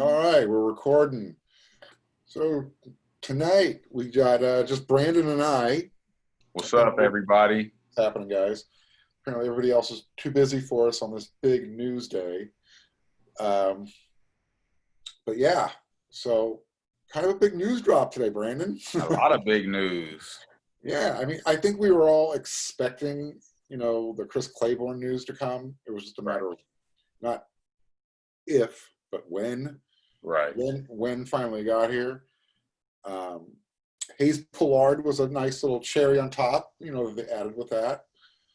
All right, we're recording. So tonight we got just Brandon and I. What's up, everybody? What's happening, guys? Apparently everybody else is too busy for us on this big news day. Um, but yeah, so kind of a big news drop today, Brandon. A lot of big news. Yeah, I mean, I think we were all expecting, the Chris Claiborne news to come. It was just a matter of not if, but when. Right. When finally got here. Hayes Pullard was a nice little cherry on top, that they added with that.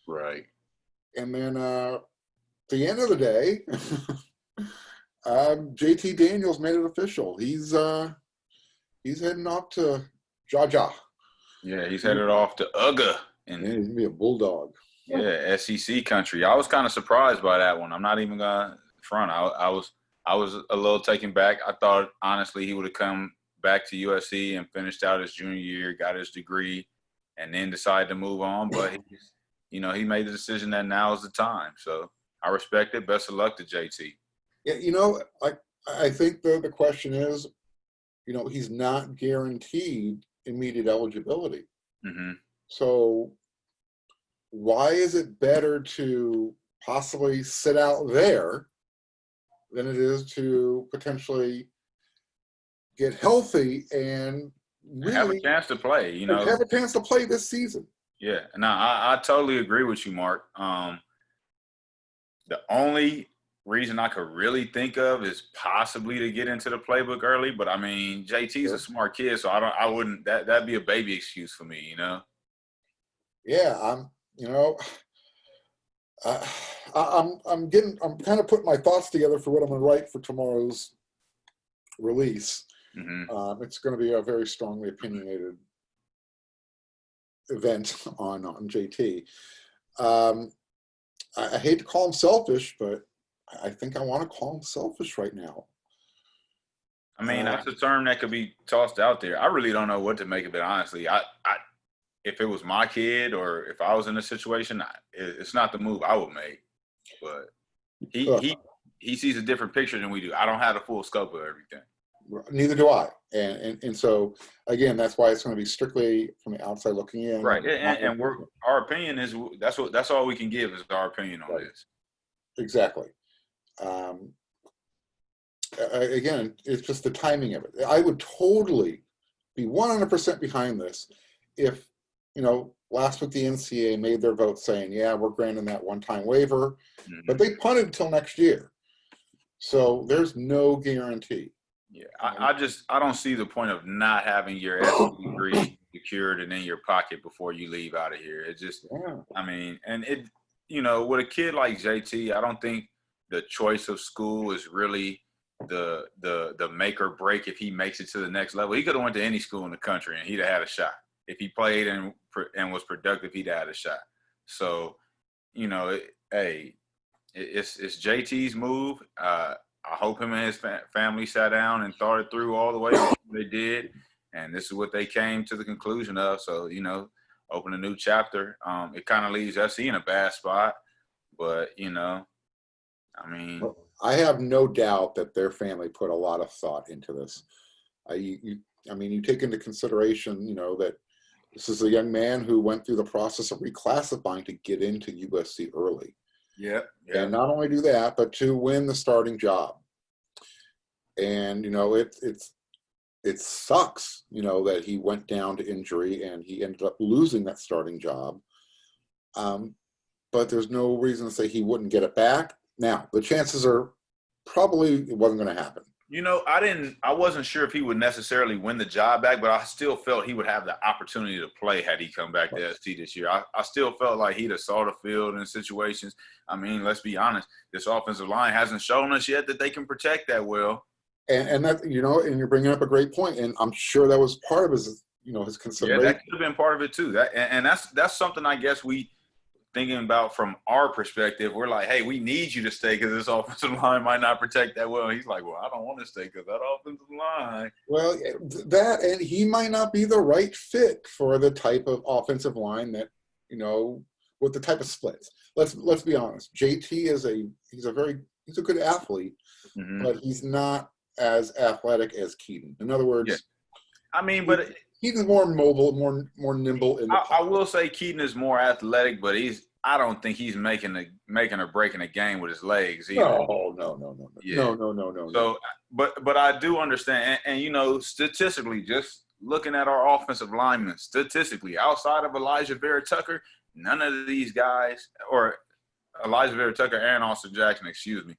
Right. And then at the end of the day, JT Daniels made it official. He's heading off to Jaja. Yeah, he's headed off to UGA. And he's gonna be a bulldog. Yeah, SEC country. I was kind of surprised by that one. I'm not even gonna front. I was a little taken back. I thought honestly he would have come back to USC and finished out his junior year, got his degree, and then decided to move on. But he made the decision that now is the time. So I respect it. Best of luck to JT. Yeah, I think the question is, he's not guaranteed immediate eligibility. Mm-hmm. So why is it better to possibly sit out there than it is to potentially get healthy and really have a chance to play, have a chance to play this season? Yeah, no, I totally agree with you, Mark. The only reason I could really think of is possibly to get into the playbook early, but I mean, JT's a smart kid, so I wouldn't that'd be a baby excuse for me, Yeah, I'm kind of putting my thoughts together for what I'm going to write for tomorrow's release. Mm-hmm. It's going to be a very strongly opinionated event on JT. I hate to call him selfish, but I think I want to call him selfish right now. I mean, that's a term that could be tossed out there. I really don't know what to make of it, honestly. If it was my kid or if I was in a situation, it's not the move I would make. But he sees a different picture than we do. I don't have the full scope of everything. Neither do I. And so, again, that's why it's going to be strictly from the outside looking in. Right. And our opinion is that's all we can give is our opinion on this. Exactly. Again, it's just the timing of it. I would totally be 100% behind this if, last week the NCAA made their vote saying, yeah, we're granting that one-time waiver, but they punted until next year. So there's no guarantee. Yeah, I don't see the point of not having your SEC degree secured and in your pocket before you leave out of here. It just, I mean, and it, with a kid like JT, I don't think the choice of school is really the make or break if he makes it to the next level. He could have went to any school in the country and he'd have had a shot. If he played and was productive, he'd have had a shot. So, it's JT's move. I hope him and his family sat down and thought it through all the way. They did, and this is what they came to the conclusion of. So, open a new chapter. It kind of leaves SC in a bad spot, but I mean, I have no doubt that their family put a lot of thought into this. You take into consideration, that this is a young man who went through the process of reclassifying to get into USC early. Yeah. And not only do that, but to win the starting job. And, it sucks, that he went down to injury and he ended up losing that starting job. But there's no reason to say he wouldn't get it back. Now, the chances are probably it wasn't going to happen. I wasn't sure if he would necessarily win the job back, but I still felt he would have the opportunity to play had he come back to SC this year. I still felt like he'd have saw the field in situations. I mean, let's be honest, this offensive line hasn't shown us yet that they can protect that well. And that, and you're bringing up a great point, and I'm sure that was part of his, his consideration. Yeah, that could have been part of it too. That's something I guess we thinking about from our perspective. We're like, hey, we need you to stay because this offensive line might not protect that well. And he's like, well, I don't want to stay because that offensive line. Well, that, and he might not be the right fit for the type of offensive line that, with the type of splits. Let's be honest. JT he's a good athlete, but he's not as athletic as Keaton. In other Yeah. words, I mean, but Keaton's more mobile, more nimble in the I pocket. will say Keaton is more athletic, but I don't think he's making or breaking a game with his legs either. No. So, but I do understand, and you know, statistically, just looking at our offensive linemen, statistically, outside of Elijah Vera Tucker, none of these guys, or Elijah Vera Tucker and Austin Jackson, excuse me,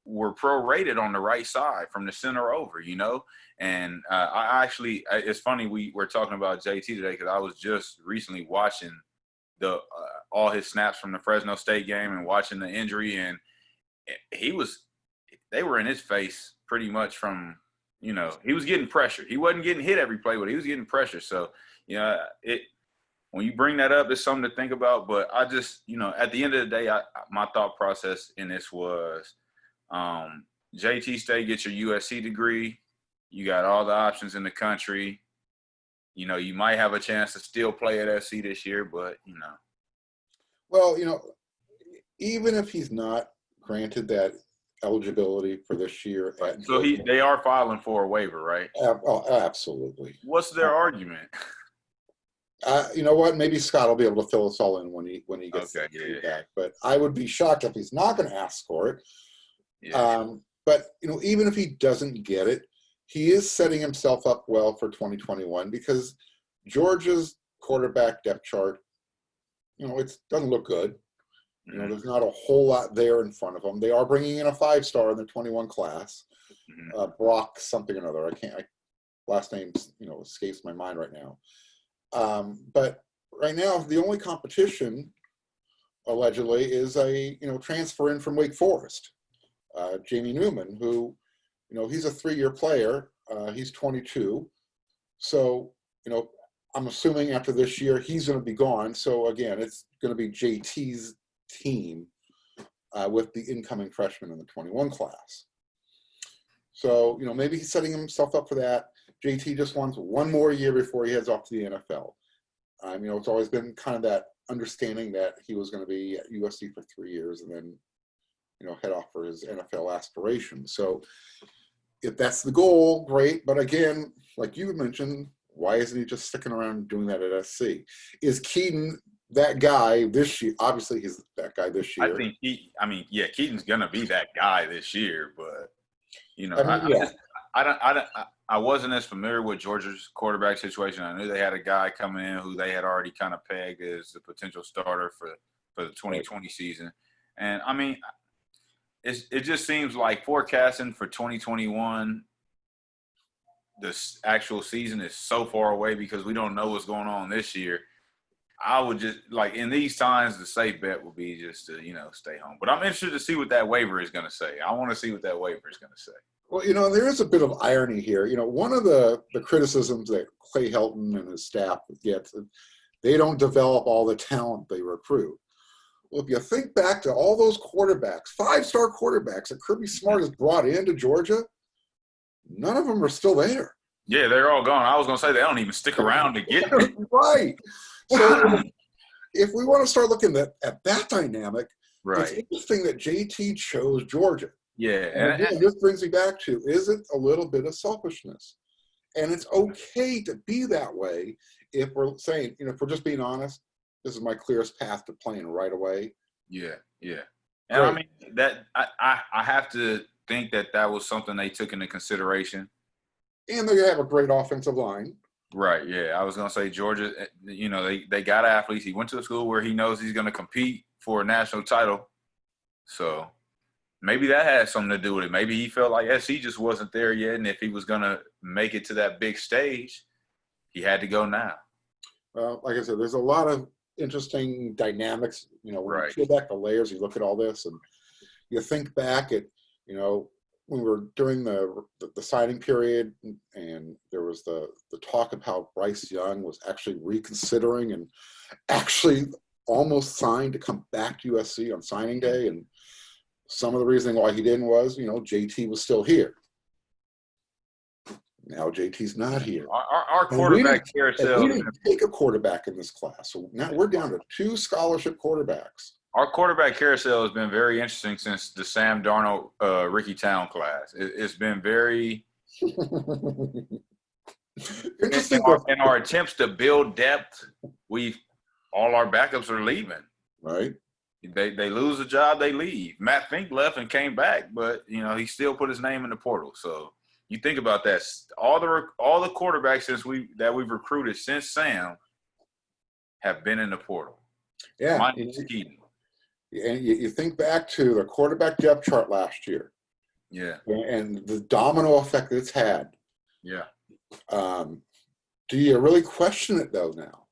were prorated on the right side from the center over, you know? And it's funny we were talking about JT today because I was just recently watching all his snaps from the Fresno State game and watching the injury, and they were in his face pretty much from, you know, he was getting pressure. He wasn't getting hit every play, but he was getting pressure. So, you know, when you bring that up, it's something to think about. But I just, you know, at the end of the day, my thought process in this was, JT State, get your USC degree. You got all the options in the country. You know, you might have a chance to still play at SC this year, but, you know. Well, you know, even if he's not granted that eligibility for this year. So they are filing for a waiver, right? Oh, absolutely. What's their argument? You know what? Maybe Scott will be able to fill us all in when he gets the feedback. But I would be shocked if he's not going to ask for it. Yeah. But you know, even if he doesn't get it, he is setting himself up well for 2021 because Georgia's quarterback depth chart, you know, it doesn't look good. You know, there's not a whole lot there in front of them. They are bringing in a 5-star in the 21 class, Brock something or another. Last name, you know, escapes my mind right now. But right now, the only competition, allegedly, is a, you know, transfer in from Wake Forest, Jamie Newman, who, you know, he's a 3-year player. He's 22. So, you know, I'm assuming after this year, he's going to be gone. So again, it's going to be JT's team with the incoming freshman in the 21 class. So, you know, maybe he's setting himself up for that. JT just wants one more year before he heads off to the NFL. You know, it's always been kind of that understanding that he was going to be at USC for 3 years and then, you know, head off for his NFL aspirations. So if that's the goal, great. But again, like you mentioned, why isn't he just sticking around doing that at SC? Is Keaton that guy this year? Obviously, he's that guy this year. Keaton's gonna be that guy this year, but you know, I wasn't as familiar with Georgia's quarterback situation. I knew they had a guy coming in who they had already kind of pegged as a potential starter for the 2020 season, and I mean, it just seems like forecasting for 2021. This actual season is so far away because we don't know what's going on this year. I would just, like, in these times, the safe bet would be just to, you know, stay home. But I'm interested to see what that waiver is going to say. I want to see what that waiver is going to say. Well, you know, there is a bit of irony here. You know, one of the criticisms that Clay Helton and his staff gets, they don't develop all the talent they recruit. Well, if you think back to all those quarterbacks, 5-star quarterbacks that Kirby Smart has brought into Georgia, none of them are still there. Yeah, they're all gone. I was going to say they don't even stick around to get there. Right. So if we want to start looking at that dynamic, right. It's interesting that JT chose Georgia. Yeah. And again, this brings me back to, is it a little bit of selfishness? And it's okay to be that way if we're saying, you know, if we're just being honest, this is my clearest path to playing right away. Yeah, yeah. And great. I mean, that I have to think that was something they took into consideration. And they have a great offensive line. Right, yeah. I was going to say Georgia, you know, they got athletes. He went to a school where he knows he's going to compete for a national title. So maybe that has something to do with it. Maybe he felt like SC just wasn't there yet, and if he was going to make it to that big stage, he had to go now. Well, like I said, there's a lot of interesting dynamics. You know, when you peel back the layers, you look at all this, and you think back at, you know, when we were during the signing period, and there was the talk of how Bryce Young was actually reconsidering and actually almost signed to come back to USC on signing day. And some of the reasoning why he didn't was, you know, JT was still here. Now JT's not here. Our quarterback carousel. We didn't take a quarterback in this class. So now we're down to 2 scholarship quarterbacks. Our quarterback carousel has been very interesting since the Sam Darnold, Ricky Town class. It's been very Interesting. in our attempts to build depth. All our backups are leaving. Right. They lose a job, they leave. Matt Fink left and came back, but he still put his name in the portal. So you think about that. All the quarterbacks that we've recruited since Sam have been in the portal. Yeah. Minus Keaton. And you think back to the quarterback depth chart last year. Yeah. And the domino effect that it's had. Yeah. Do you really question it though now?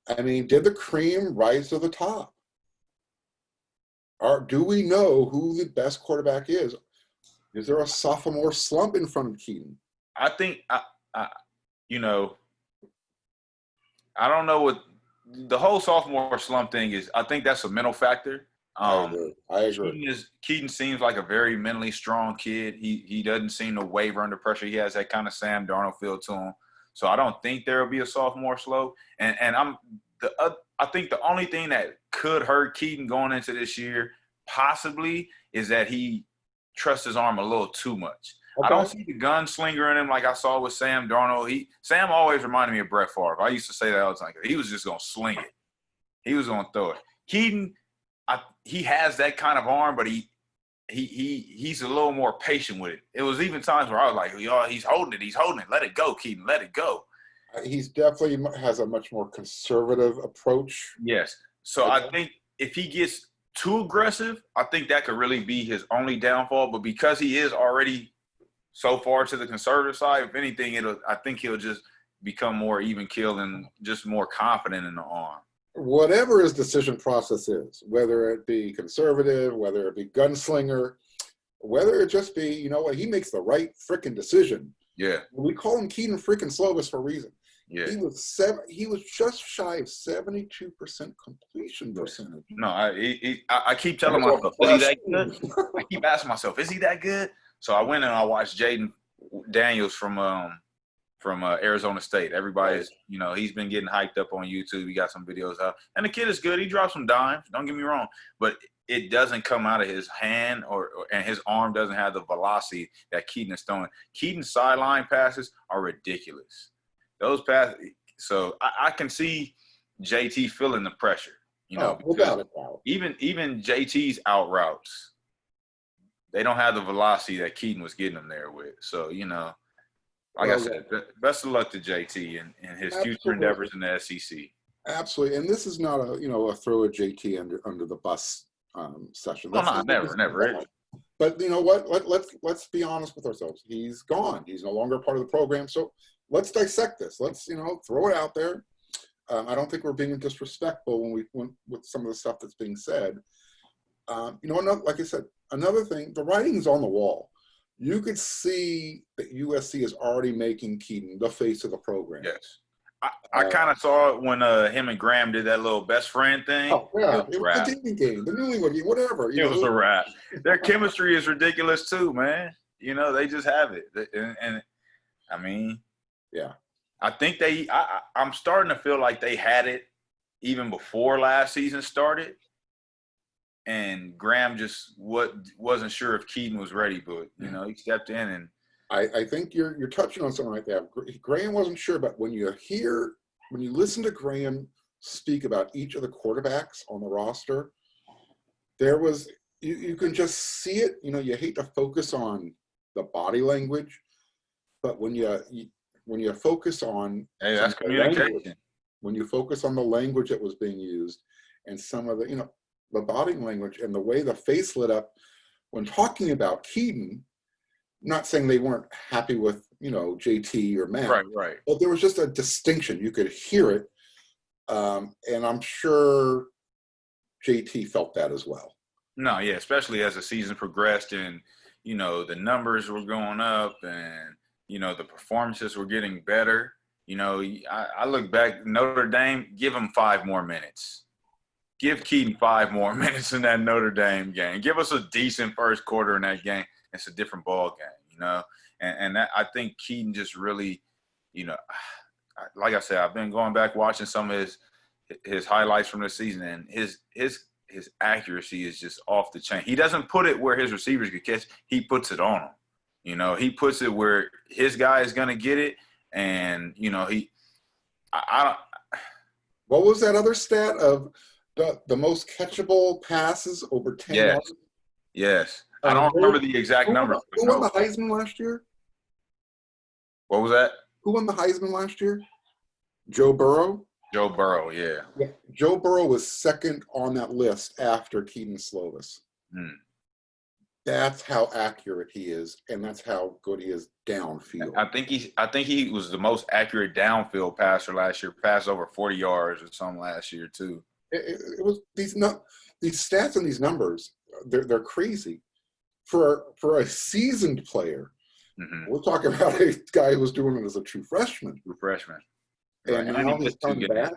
I mean, did the cream rise to the top? Or do we know who the best quarterback is? Is there a sophomore slump in front of Keaton? I think I don't know what the whole sophomore slump thing is. I think that's a mental factor. I agree. Keaton seems like a very mentally strong kid. He doesn't seem to waver under pressure. He has that kind of Sam Darnold feel to him. So I don't think there will be a sophomore slow. And I think the only thing that could hurt Keaton going into this year possibly is that he trusts his arm a little too much. Okay. I don't see the gunslinger in him like I saw with Sam Darnold. Sam always reminded me of Brett Favre. I used to say that all the time. He was just going to sling it. He was going to throw it. Keaton, he has that kind of arm, but he's a little more patient with it. It was even times where I was like, he's holding it. Let it go, Keaton. Let it go. He's definitely has a much more conservative approach. Yes. So I think if he gets too aggressive, I think that could really be his only downfall. But because he is already so far to the conservative side, if anything, I think he'll just become more even keel and just more confident in the arm. Whatever his decision process is, whether it be conservative, whether it be gunslinger, whether it just be, he makes the right freaking decision. Yeah. We call him Keaton freaking Slovis for a reason. Yeah. He was just shy of 72% completion percentage. No, I keep telling myself, is he that good? I keep asking myself, is he that good? So I went and I watched Jaden Daniels from Arizona State. Everybody's, he's been getting hyped up on YouTube. He got some videos out. And the kid is good. He drops some dimes. Don't get me wrong. But it doesn't come out of his hand and his arm doesn't have the velocity that Keaton is throwing. Keaton's sideline passes are ridiculous. Those passes. So I can see JT feeling the pressure, without a doubt. Even JT's out routes, they don't have the velocity that Keaton was getting them there with. So, like I said, best of luck to JT and his future endeavors in the SEC. Absolutely, and this is not a throw a JT under the bus session. Never. But you know what? Let's be honest with ourselves. He's gone. He's no longer part of the program. So let's dissect this. Let's throw it out there. I don't think we're being disrespectful when with some of the stuff that's being said. Like I said, another thing, the writing's on the wall. You could see that USC is already making Keaton the face of the program. Yes. I kind of saw it when him and Graham did that little best friend thing. Oh, yeah. It was the dating game, the newlywed game, whatever. It was a wrap. Their chemistry is ridiculous too, man. They just have it. And I mean, yeah. I think I'm starting to feel like they had it even before last season started. And Graham just wasn't sure if Keaton was ready, but he stepped in and. I think you're touching on something right there. Graham wasn't sure, but when you listen to Graham speak about each of the quarterbacks on the roster, there was you can just see it. You hate to focus on the body language, but when you focus on that's communication. When you focus on the language that was being used and some of the the body language and the way the face lit up when talking about Keaton. Not saying they weren't happy with, JT or Matt. Right. But there was just a distinction. You could hear it. And I'm sure JT felt that as well. No, yeah, especially as the season progressed and, the numbers were going up and, the performances were getting better. I look back, Notre Dame, give them 5 more minutes. Give Keaton 5 more minutes in that Notre Dame game. Give us a decent first quarter in that game. It's a different ball game, and that, I think Keaton just really, like I said, I've been going back watching some of his highlights from this season, and his his accuracy is just off the chain. He doesn't put it where his receivers could catch. He puts it on them. He puts it where his guy is going to get it. And, I don't. What was that other stat of the most catchable passes over 10 yards? Yes. I don't remember the exact numbers. Who won the Heisman last year? What was that? Who won the Heisman last year? Joe Burrow? Joe Burrow, yeah. Joe Burrow was second on that list after Keaton Slovis. That's how accurate he is, and that's how good he is downfield. I think he was the most accurate downfield passer last year. Passed over 40 yards or something last year too. It was these stats and these numbers. They're crazy for a seasoned player. We're talking about a guy who was doing it as a true freshman. And now he's coming back.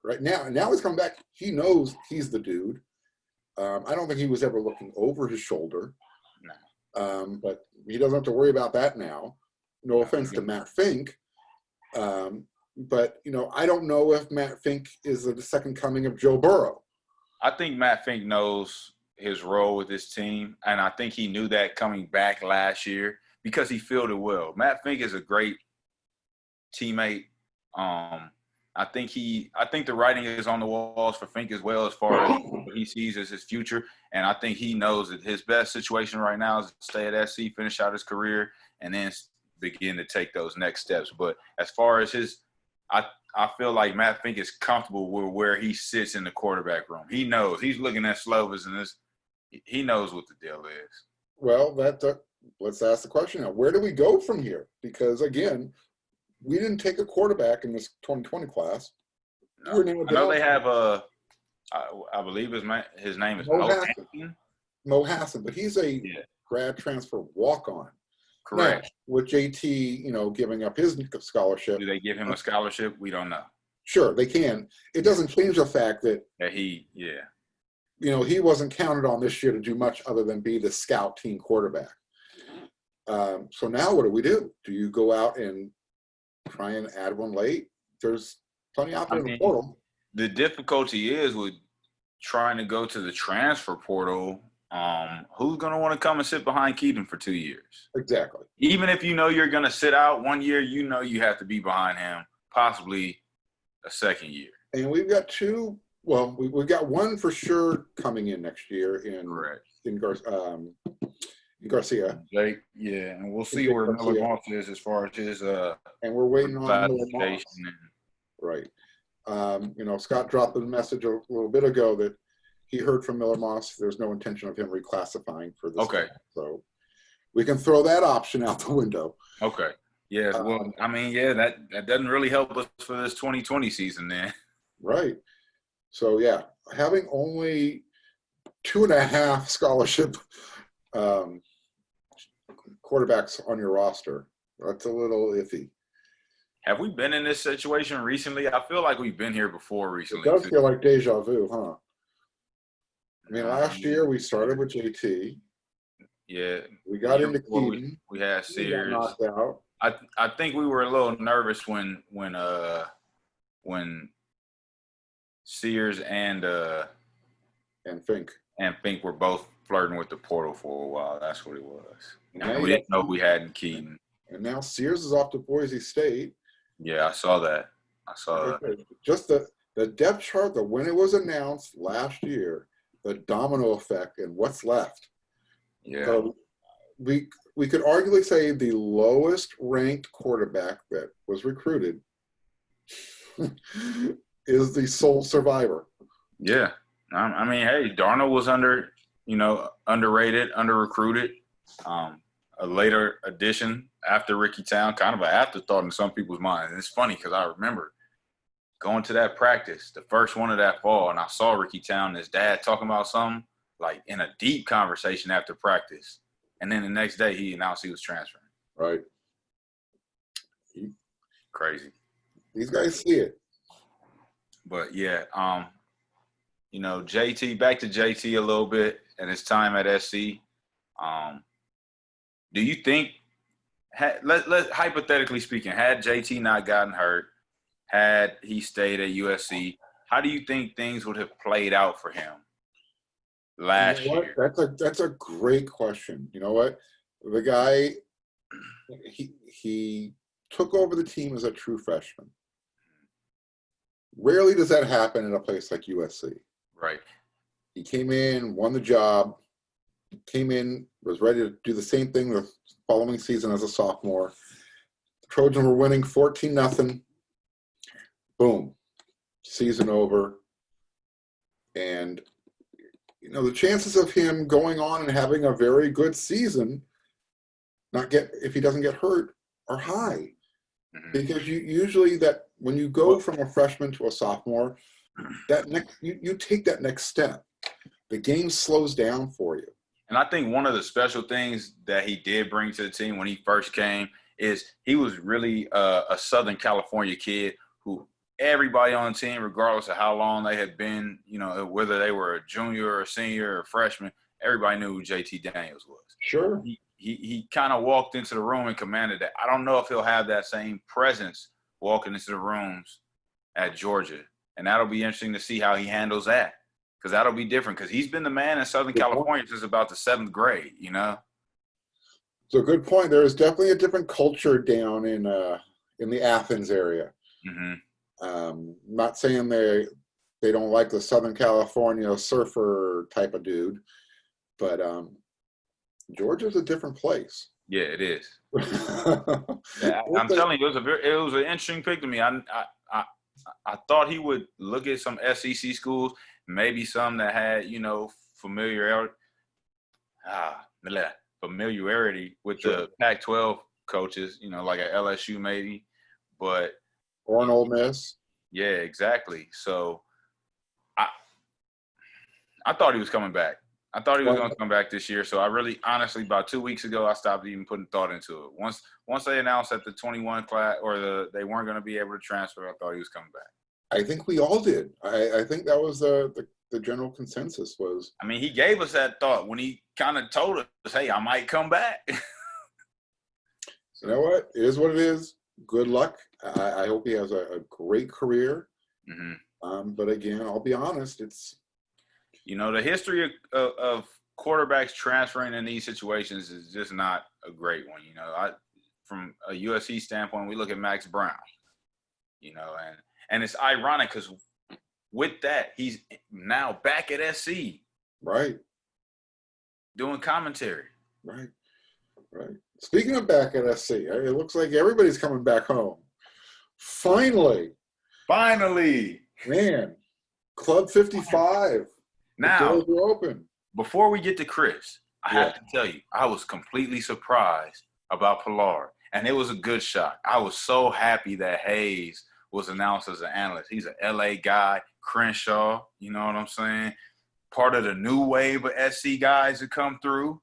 Right now he's coming back. He knows he's the dude. I don't think he was ever looking over his shoulder. No. But he doesn't have to worry about that now. No offense to Matt Fink. But, I don't know if Matt Fink is the second coming of Joe Burrow. I think Matt Fink knows his role with this team, and I think he knew that coming back last year because he fielded well. Matt Fink is a great teammate. I think the writing is on the walls for Fink as well as far as what he sees as his future. And I think he knows that his best situation right now is to stay at SC, finish out his career, and then begin to take those next steps. But as far as I feel like Matt Fink is comfortable with where he sits in the quarterback room. He knows. He's looking at Slovis, and he knows what the deal is. Well, let's ask the question now. Where do we go from here? Because, again, we didn't take a quarterback in this 2020 class. No. I know they have I believe his name is Mo Hassan. Mo Hassan, but he's a grad transfer walk-on. Correct. Now, with JT, giving up his scholarship. Do they give him a scholarship? We don't know. Sure, they can. It doesn't change the fact that he wasn't counted on this year to do much other than be the scout team quarterback. So now what do? Do you go out and try and add one late? There's plenty out there in the portal. The difficulty is with trying to go to the transfer portal. Who's going to want to come and sit behind Keaton for 2 years? Exactly. Even if you're going to sit out 1 year, you have to be behind him, possibly a second year. And we've got two. Well, we've got one for sure coming in next year in Garcia. Jake, and we'll see where Miller Moss is as far as his and we're waiting on Miller Moss. Right. Scott dropped a message a little bit ago that he heard from Miller Moss. There's no intention of him reclassifying for this. Okay. Game. So we can throw that option out the window. Okay. Yeah. Well, that doesn't really help us for this 2020 season then. Right. So, having only 2.5 scholarship quarterbacks on your roster, that's a little iffy. Have we been in this situation recently? I feel like we've been here before recently. It does feel like deja vu, huh? I mean, last year we started with JT. Yeah. We got into Keaton. We had Sears. Knocked out. I think we were a little nervous when Sears and Fink were both flirting with the portal for a while. That's what it was. We didn't know we had in Keaton. And now Sears is off to Boise State. Yeah, I saw that. Just the depth chart, when it was announced last year, the domino effect and what's left. Yeah. So we could arguably say the lowest ranked quarterback that was recruited is the sole survivor. Yeah. I mean, hey, Darnold was underrated, under-recruited. A later addition after Ricky Town, kind of an afterthought in some people's minds. And it's funny because I remember going to that practice, the first one of that fall, and I saw Ricky Town and his dad talking about something, like in a deep conversation after practice. And then the next day he announced he was transferring. Right. Crazy. These guys see it. But, JT, back to JT a little bit and his time at SC. Do you think, hypothetically speaking, had JT not gotten hurt, had he stayed at USC, how do you think things would have played out for him You know last what? year. That's a great question. You know what? The guy, he took over the team as a true freshman. Rarely does that happen in a place like USC. Right. He came in, won the job, came in, was ready to do the same thing the following season as a sophomore. The Trojans were winning 14-0. Boom. Season over. And, you know, the chances of him going on and having a very good season, if he doesn't get hurt, are high. Mm-hmm. Because you usually that when you go from a freshman to a sophomore, that you take that next step. The game slows down for you. And I think one of the special things that he did bring to the team when he first came is he was really a Southern California kid who everybody on the team, regardless of how long they had been, you know, whether they were a junior or a senior or a freshman, everybody knew who JT Daniels was. Sure. He kind of walked into the room and commanded that. I don't know if he'll have that same presence walking into the rooms at Georgia. And that'll be interesting to see how he handles that. Because that'll be different. Because he's been the man in Southern California since about the 7th grade, you know? So good point. There is definitely a different culture down in the Athens area. Mm-hmm. Not saying they don't like the Southern California surfer type of dude, but Georgia's a different place. Yeah, it is. Yeah, I'm telling you, it was an interesting pick to me. I thought he would look at some SEC schools, maybe some that had, you know, familiarity with Sure. the Pac-12 coaches, you know, like at LSU maybe, but or an Ole Miss. Yeah, exactly. So I thought he was coming back. I thought he was going to come back this year. So I really, honestly, about 2 weeks ago, I stopped even putting thought into it. Once they announced that the 21 class they weren't going to be able to transfer, I thought he was coming back. I think we all did. I think that was the general consensus was. I mean, he gave us that thought when he kind of told us, hey, I might come back. You know what? It is what it is. Good luck. I hope he has a great career. Mm-hmm. But again, I'll be honest, it's. You know, the history of quarterbacks transferring in these situations is just not a great one. You know, from a USC standpoint, we look at Max Brown, you know, and it's ironic because with that, he's now back at SC. Right. Doing commentary. Right. Speaking of back at SC, it looks like everybody's coming back home. Finally. Man, Club 55. Now, the doors are open. Before we get to Chris, I have to tell you, I was completely surprised about Pilar, and it was a good shock. I was so happy that Hayes was announced as an analyst. He's an LA guy, Crenshaw, you know what I'm saying? Part of the new wave of SC guys that come through,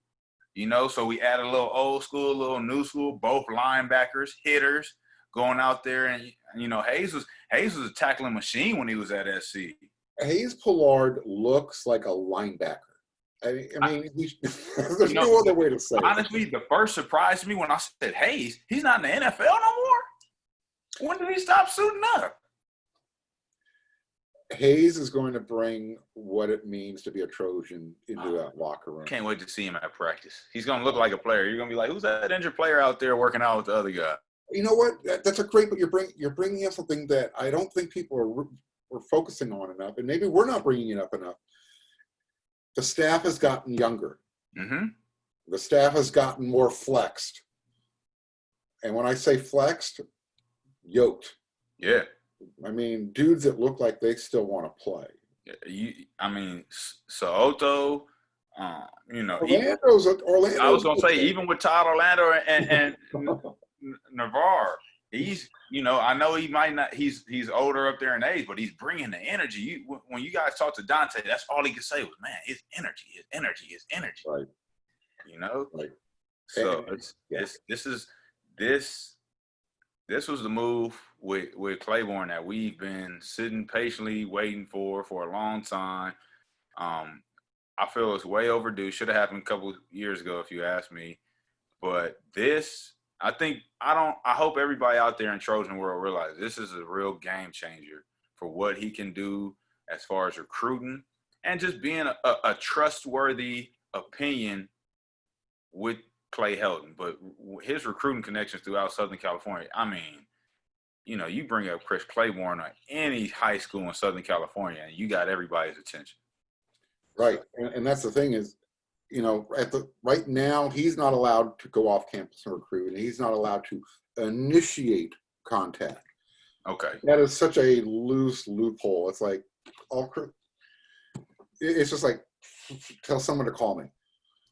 you know, so we add a little old school, a little new school, both linebackers, hitters, going out there. And, you know, Hayes was a tackling machine when he was at SC. Hayes Pollard looks like a linebacker. I mean, there's no other way to say honestly, it. the first surprise to me when I said Hayes, he's not in the NFL no more. When did he stop suiting up? Hayes is going to bring what it means to be a Trojan into that locker room. Can't wait to see him at practice. He's going to look like a player. You're going to be like, who's that injured player out there working out with the other guy? You know what? That's a great, but you're bringing up something that I don't think people are focusing on enough, and maybe we're not bringing it up enough. The staff has gotten younger. Mm-hmm. The staff has gotten more flexed. And when I say flexed, yoked. Yeah. I mean, dudes that look like they still want to play. Soto, you know. Orlando. I was going to say, even with Todd Orlando and Navarre, he's, you know, I know he might not, he's older up there in age, but he's bringing the energy. When you guys talk to Dante, that's all he could say was, man, his energy. Right. You know? Right. So this was the move with Claiborne that we've been sitting patiently waiting for a long time. I feel it's way overdue. Should have happened a couple of years ago, if you ask me. But I hope everybody out there in Trojan World realizes this is a real game changer for what he can do as far as recruiting, and just being a trustworthy opinion with Clay Helton. But his recruiting connections throughout Southern California, I mean, you bring up Chris Claiborne or any high school in Southern California, and you got everybody's attention. Right, and that's the thing is, right now he's not allowed to go off campus and recruit, and he's not allowed to initiate contact. Okay. That is such a loose loophole. It's like it's just like tell someone to call me.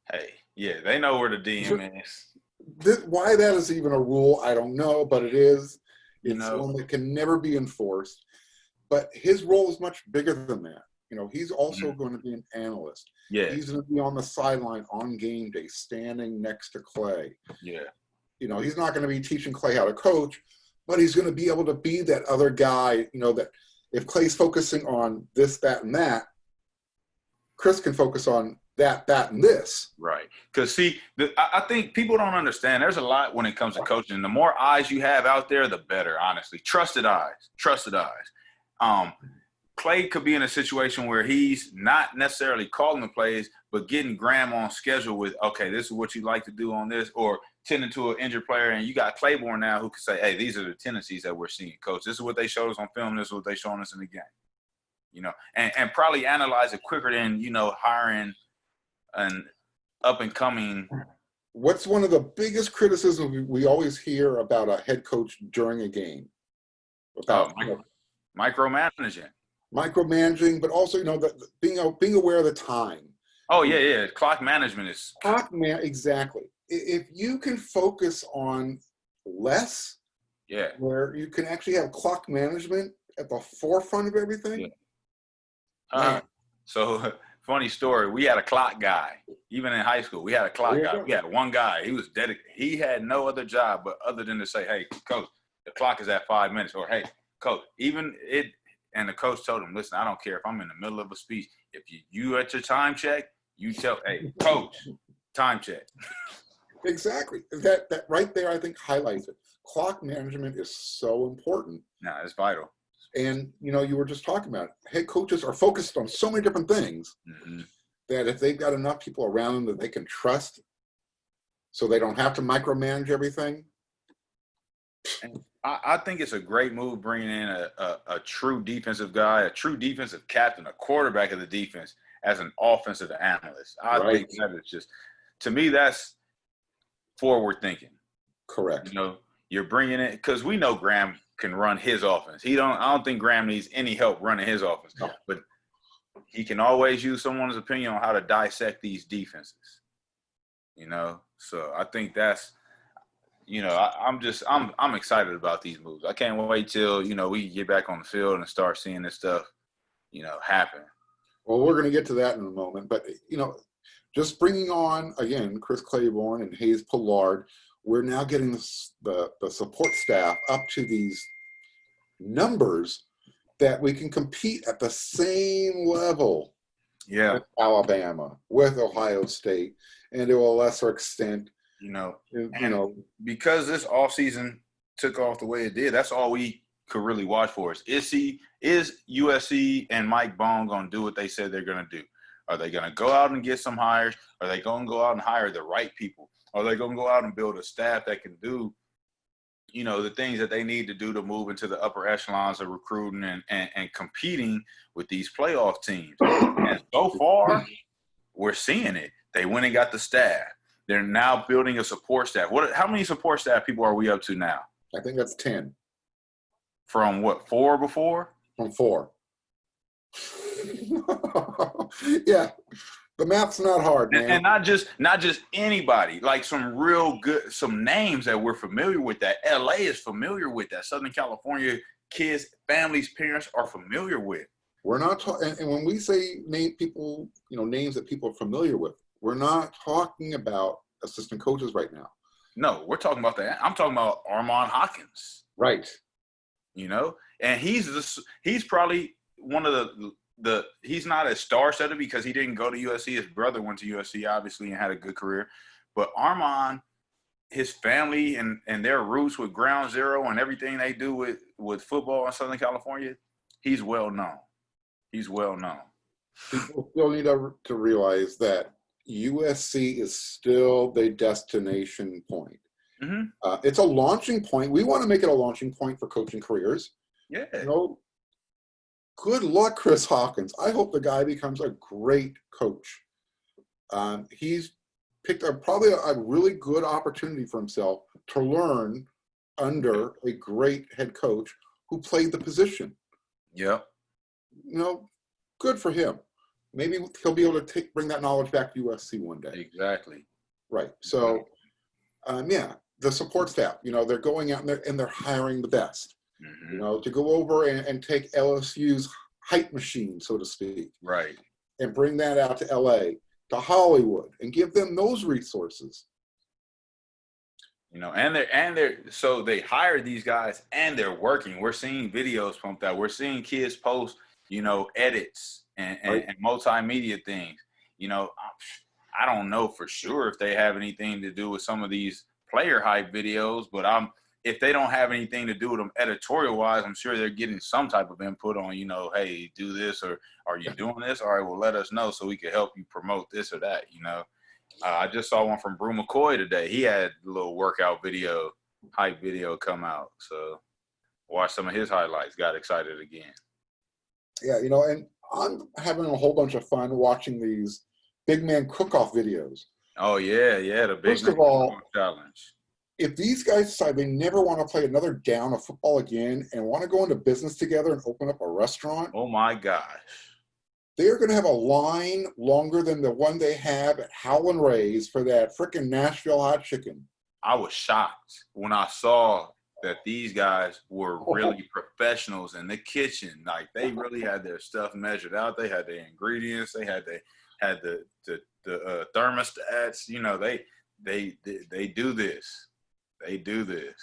Hey, yeah, they know where the DM is. Why that is even a rule, I don't know, but it is. It's one that can never be enforced. But his role is much bigger than that. He's also going to be an analyst. Yeah. He's going to be on the sideline on game day, standing next to Clay. Yeah. He's not going to be teaching Clay how to coach, but he's going to be able to be that other guy, that if Clay's focusing on this, that, and that, Chris can focus on that, and this. Right. Because, see, I think people don't understand. There's a lot when it comes to coaching. The more eyes you have out there, the better, honestly. Trusted eyes. Clay could be in a situation where he's not necessarily calling the plays, but getting Graham on schedule with, okay, this is what you like to do on this, or tending to an injured player. And you got Claiborne now who can say, hey, these are the tendencies that we're seeing, coach. This is what they showed us on film. This is what they showing us in the game. And probably analyze it quicker than, hiring an up-and-coming. What's one of the biggest criticisms we always hear about a head coach during a game? About micromanaging. Micromanaging, but also, being aware of the time. Oh, yeah. Clock management is. Exactly. If you can focus on less, where you can actually have clock management at the forefront of everything. Yeah. So, funny story. We had a clock guy. Even in high school, we had a clock guy. We had one guy. He was dedicated. He had no other job but other than to say, hey, coach, the clock is at 5 minutes. Or, hey, coach, and the coach told him, listen, I don't care if I'm in the middle of a speech. If you at your time check, you tell, hey, coach, time check. Exactly. That right there, I think, highlights it. Clock management is so important. No, it's vital. And, you were just talking about it. Head coaches are focused on so many different things that if they've got enough people around them that they can trust so they don't have to micromanage everything. And I think it's a great move bringing in a true defensive guy, a true defensive captain, a quarterback of the defense as an offensive analyst. I think that is just, to me, that's forward thinking. Correct. You're bringing it because we know Graham can run his offense. I don't think Graham needs any help running his offense, but he can always use someone's opinion on how to dissect these defenses. So I think that's. I'm excited about these moves. I can't wait till, we can get back on the field and start seeing this stuff, happen. Well, we're going to get to that in a moment. But, just bringing on, again, Chris Claiborne and Hayes Pollard, we're now getting the support staff up to these numbers that we can compete at the same level with Alabama, with Ohio State, and to a lesser extent, because this offseason took off the way it did, that's all we could really watch for is USC and Mike Bone going to do what they said they're going to do? Are they going to go out and get some hires? Are they going to go out and hire the right people? Are they going to go out and build a staff that can do, the things that they need to do to move into the upper echelons of recruiting and competing with these playoff teams? And so far, we're seeing it. They went and got the staff. They're now building a support staff. How many support staff people are we up to now? I think that's 10. From what, 4 before? From 4. Yeah, the math's not hard, man. And not just anybody. Like some names that we're familiar with. That LA is familiar with. That Southern California kids, families, parents are familiar with. We're not talking. And when we say names that people are familiar with, we're not talking about assistant coaches right now. No, we're talking about that. I'm talking about Armand Hawkins. Right. And he's probably one of he's not a star setter because he didn't go to USC. His brother went to USC, obviously, and had a good career. But Armand, his family and their roots with Ground Zero and everything they do with football in Southern California, he's well known. People still need to realize that USC is still the destination point. Mm-hmm. It's a launching point. We want to make it a launching point for coaching careers. Yeah. You know, good luck, Chris Hawkins. I hope the guy becomes a great coach. He's picked up probably a really good opportunity for himself to learn under a great head coach who played the position. Yep. You know, good for him. Maybe he'll be able to bring that knowledge back to USC one day. Exactly. Right. So, yeah, the support staff, you know, they're going out and they're hiring the best, you know, to go over and take LSU's hype machine, so to speak. Right. And bring that out to LA, to Hollywood, and give them those resources. You know, and they're so they hire these guys and they're working. We're seeing videos pumped out. We're seeing kids post, you know, edits and multimedia things. You know, I don't know for sure if they have anything to do with some of these player hype videos, but if they don't have anything to do with them editorial wise, I'm sure they're getting some type of input on, you know, hey, do this, or are you doing this? All right, well, let us know so we can help you promote this or that, you know. I just saw one from Brew McCoy today. He had a little workout video, hype video come out. So watched some of his highlights, got excited again. Yeah, you know, and I'm having a whole bunch of fun watching these big man cook-off videos. Oh, yeah, the big First of all, challenge. If these guys decide they never want to play another down of football again and want to go into business together and open up a restaurant, oh my gosh, they're going to have a line longer than the one they have at Howlin' Ray's for that frickin' Nashville hot chicken. I was shocked when I saw that these guys were really professionals in the kitchen. Like, they really had their stuff measured out. They had their ingredients. They had the thermostats. You know, they do this. They do this.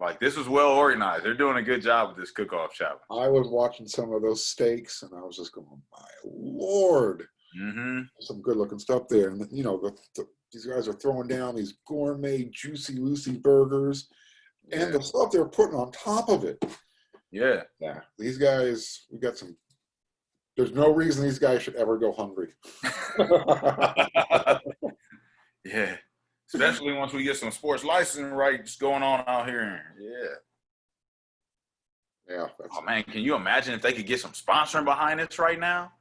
Like, this was well organized. They're doing a good job with this cook-off challenge. I was watching some of those steaks, and I was just going, my Lord. Mm-hmm. Some good-looking stuff there. And, you know, these guys are throwing down these gourmet, juicy-loosey burgers. Yeah. And the stuff they're putting on top of it. Yeah. Yeah. These guys, we got some. There's no reason these guys should ever go hungry. Yeah. Especially once we get some sports licensing rights going on out here. Yeah. Yeah. Oh, man, can you imagine if they could get some sponsoring behind this right now?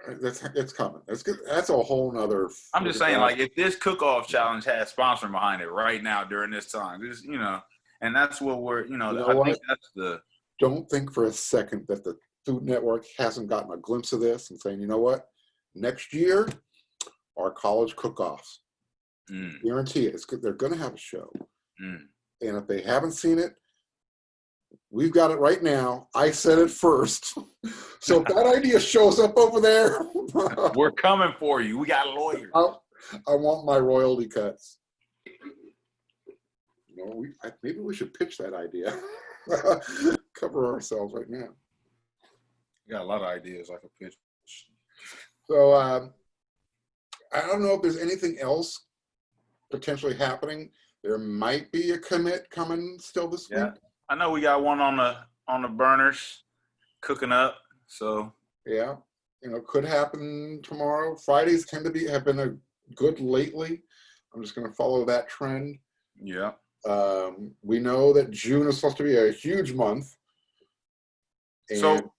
It's coming. That's good. That's a whole nother. I'm just saying, like, if this cook-off challenge has sponsoring behind it right now during this time, this, you know, and that's what we're, you know I think that's the. Don't think for a second that the Food Network hasn't gotten a glimpse of this and saying, you know what, next year, our college cook-offs. Guarantee it. They're going to have a show. And if they haven't seen it, we've got it right now. I said it first. So if that idea shows up over there, we're coming for you. We got lawyers. I want my royalty cuts. You know, maybe we should pitch that idea. Cover ourselves right now. We got a lot of ideas I could pitch. So I don't know if there's anything else potentially happening. There might be a commit coming still this week. I know we got one on the burners cooking up. So yeah, you know, could happen tomorrow. Fridays tend to have been a good lately. I'm just going to follow that trend. Yeah. We know that June is supposed to be a huge month. And so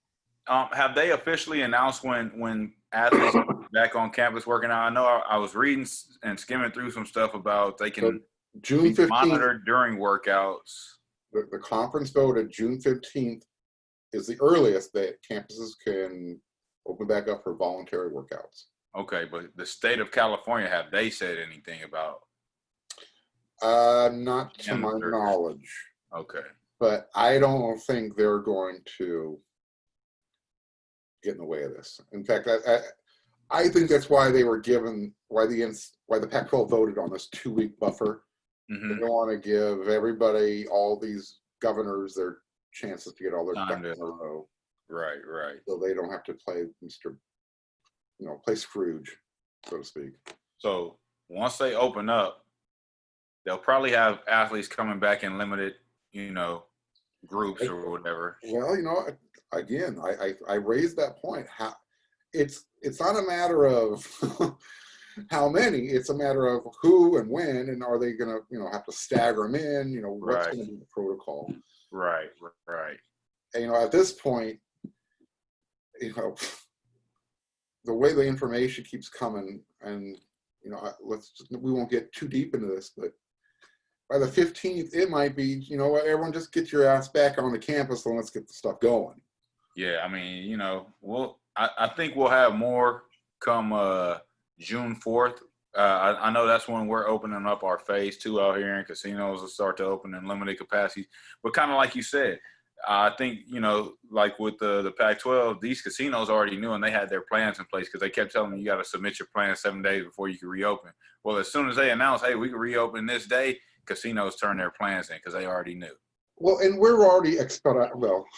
have they officially announced when athletes are back on campus working out? I know I was reading and skimming through some stuff about they can June 15th monitor during workouts. The conference voted June 15th is the earliest that campuses can open back up for voluntary workouts. Okay, but the state of California, have they said anything about? Not to my knowledge. Okay. But I don't think they're going to get in the way of this. In fact, I think that's why they were given, why the Pac-12 voted on this 2-week buffer. Mm-hmm. They don't want to give everybody, all these governors, their chances to get all their ducks in a row. Right. So they don't have to play play Scrooge, so to speak. So once they open up, they'll probably have athletes coming back in limited, groups or whatever. Well, again, I raised that point. it's not a matter of how many. It's a matter of who and when, and are they going to, have to stagger them in? What's Right. going to be the protocol? Right. And, at this point, the way the information keeps coming, and we won't get too deep into this, but by the 15th, it might be, everyone just get your ass back on the campus and let's get the stuff going. Yeah, I mean, I think we'll have more come June 4th. I know that's when we're opening up our phase 2 out here, and casinos will start to open in limited capacity. But kind of like you said, I think, like with the Pac-12, these casinos already knew, and they had their plans in place because they kept telling me you got to submit your plan 7 days before you can reopen. Well, as soon as they announced, hey, we can reopen this day, casinos turned their plans in because they already knew. Well, and we're already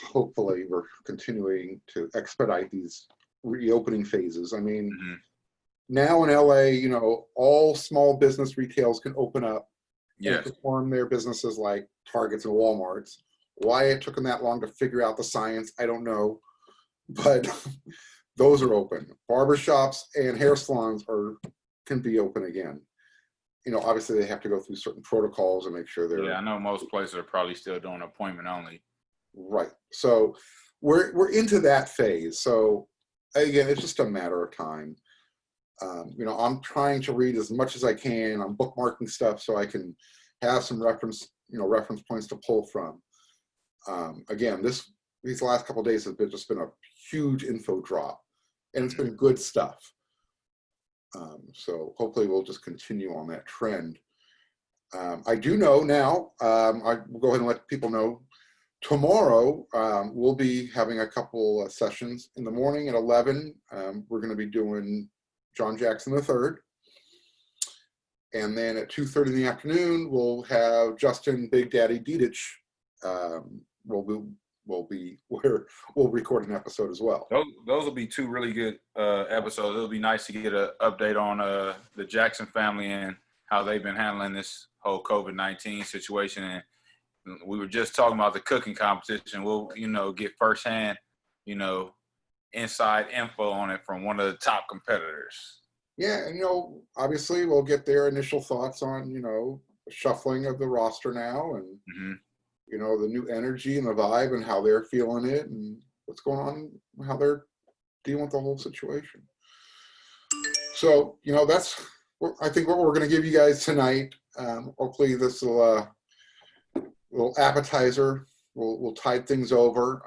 hopefully we're continuing to expedite these reopening phases. I mean, now in LA, all small business retails can open up and perform their businesses like Targets and Walmarts. Why it took them that long to figure out the science, I don't know, but those are open. Barbershops and hair salons can be open again. Obviously they have to go through certain protocols and make sure they're. Yeah, I know most places are probably still doing appointment only. Right. So we're into that phase. So again, it's just a matter of time. I'm trying to read as much as I can. I'm bookmarking stuff so I can have some reference points to pull from. Again, these last couple of days have just been a huge info drop, and it's been good stuff. So hopefully we'll just continue on that trend. I do know now, I will go ahead and let people know, tomorrow we'll be having a couple sessions. In the morning at 11, we're going to be doing John Jackson III. And then at 2:30 in the afternoon, we'll have Justin Big Daddy Dietich. We'll record an episode as well. Those will be two really good episodes. It'll be nice to get an update on the Jackson family and how they've been handling this whole COVID-19 situation. And we were just talking about the cooking competition. We'll, get firsthand, inside info on it from one of the top competitors. Yeah, and obviously we'll get their initial thoughts on, shuffling of the roster now, and the new energy and the vibe and how they're feeling it and what's going on, how they're dealing with the whole situation. So, that's, I think, what we're going to give you guys tonight. Hopefully this will, little appetizer, we'll tide things over.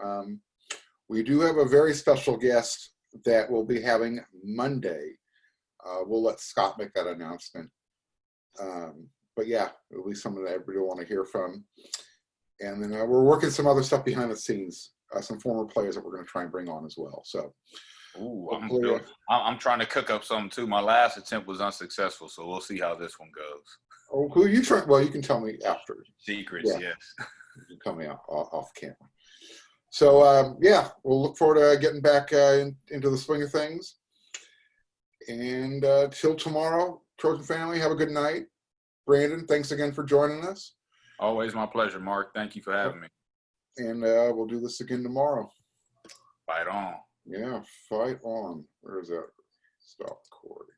We do have a very special guest that we'll be having Monday. We'll let Scott make that announcement. But yeah, it'll be someone that everybody will want to hear from. And then we're working some other stuff behind the scenes, some former players that we're going to try and bring on as well. So, I'm trying to cook up something too. My last attempt was unsuccessful, so we'll see how this one goes. Oh, who are you trying? Well, you can tell me after. Secrets, yes. You can tell me off camera. So, we'll look forward to getting back into the swing of things. And till tomorrow, Trojan family, have a good night. Brandon, thanks again for joining us. Always my pleasure, Mark. Thank you for having me. And we'll do this again tomorrow. Fight on. Yeah, fight on. Where is that? Stop recording.